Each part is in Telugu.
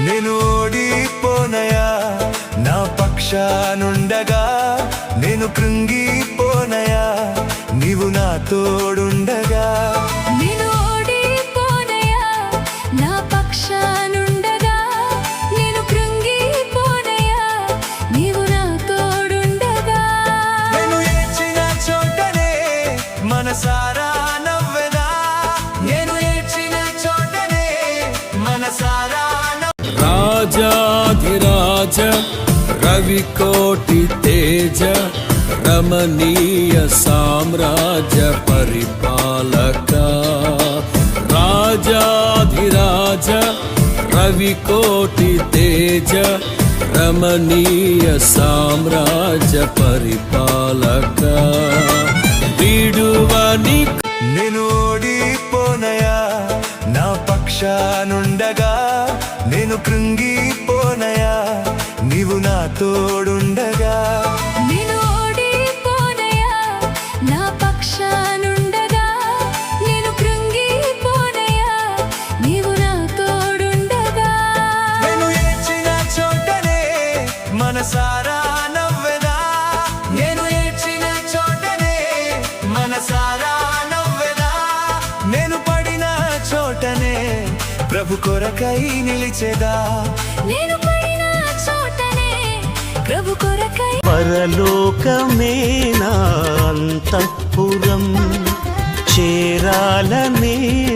నేను ఓడిపోనయా నా పక్షానుండగా, నేను కృంగిపోనయా నీవు నా తోడుండగా. నేను ఓడిపోనయా నా పక్షానుండగా, నేను కృంగిపోనయా నీవు నా తోడుండగా. నేను ఏడ్చిన చోటనే మనసారా నవ్వెదా, నేను ఏడ్చిన చోటనే మనసారా. రాజాధిరాజ రవికోటి తేజ రమణీయ సామ్రాజ్య పరిపాలక. రాజాధిరాజ రవికోటి తేజ రమణీయ సామ్రాజ్య పరిపాలక. విడువని నేను ఓడిపోనయా నా పక్షానుండగా, నేను కృంగిపోనయా నీవు నా తోడుండగా. నేను ఓడిపోనయా నా పక్షానుండగా, నేను కృంగిపోనయా నీవు నా తోడుండగా. నేను ఏడ్చిన చోటనే మనసారా నవ్వెదా, నేను ఏడ్చిన చోటనే మనసారా నవ్వెదా. నేను పడిన చోటనే ప్రభు కొరకై నిలిచెదా, నేను పడిన చోటనే ప్రభు కొరకై. పరలోకమే నా అంతఃపురం, చేరాలనే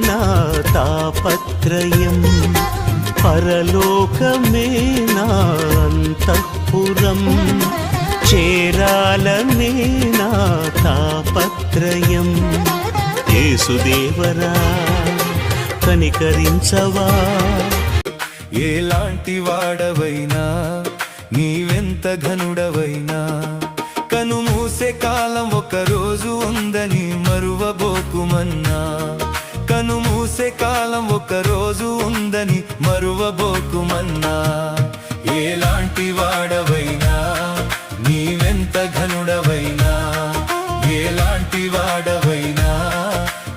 నా తాపత్రయం. పరలోకమే నా అంతఃపురం, చేరాలనే నా తాపత్రయం. యేసుదేవరా కనికరించవా. ఎలాంటి వాడవైనా నీవెంత ఘనుడవైనా, కను మూసే కాలం ఒక రోజు ఉందని మరువబోకుమన్నా. కను మూసే కాలం ఒక రోజు ఉందని మరువబోకుమన్నా. ఎలాంటి వాడవైనా నీవెంత ఘనుడవైనా, ఎలాంటి వాడవైనా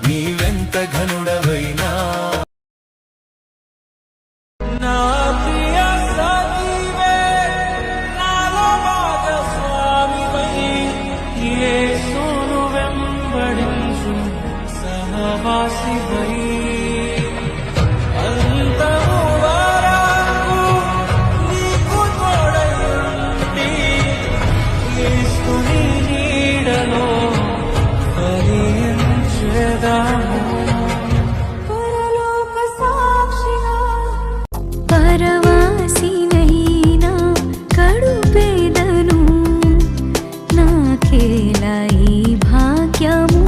నీవెంత ఘనుడవైనా. నా ప్రియ సాటివే, నాలో భాగస్వామివై, యేసును వెంబడించు సహవాసివై. అంతము వరకు నీకు తోడై ఉండి, యేసుని నీడలో ఫలించెదము. పరలోక సాక్షిగా పరవాసినైనా కడుపేదను, నాకేలా ఈ భాగ్యము.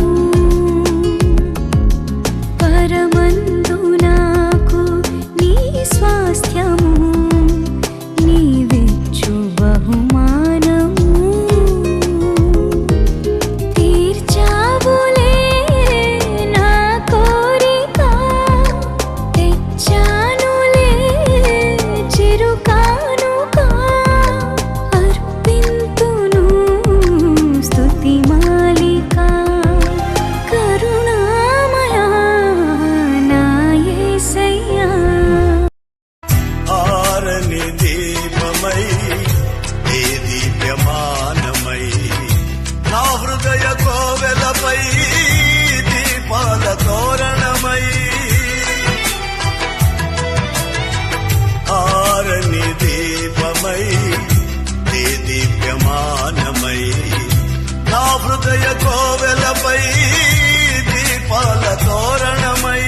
పరమందు నాకు నీ స్వాస్థ్యము, నీవిచ్చు బహుమానము. తీర్చావులే నా కోరిక, తెచ్చానులే చిరుకానుక. అర్పింతును స్తుతి మాలిక, కరుణామయా నా యేసయ్యా. ఆరని దీపమై ఏ దీప్యమానమై, నా హృదయ కోవెలపై దీపాల తోరణమై. ఆరని దీపమై ఏ దీప్యమానమై, నా హృదయ కోవెలపై దీపాల తోరణమై.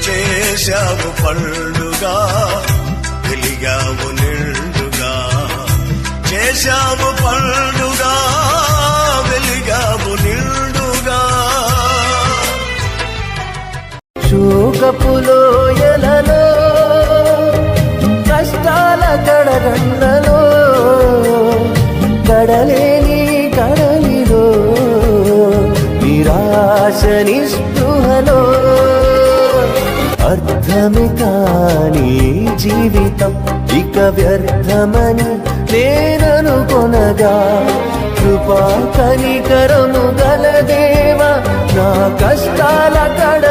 చేశావు పండుగా, వెలిగావు నిండుగా. చేశావు పండుగా, వెలిగావు నిండుగా. శోకపు లోయలలో, కష్టాల కడగండ్లలో, కడలేని కడలిలో, నిరాశ నిస్పృహలో, అర్థమే కాని జీవితం ఇక వ్యర్థమని నేననుకొనగా, కృపా కనికరము గల దేవా నా కష్టాల కడ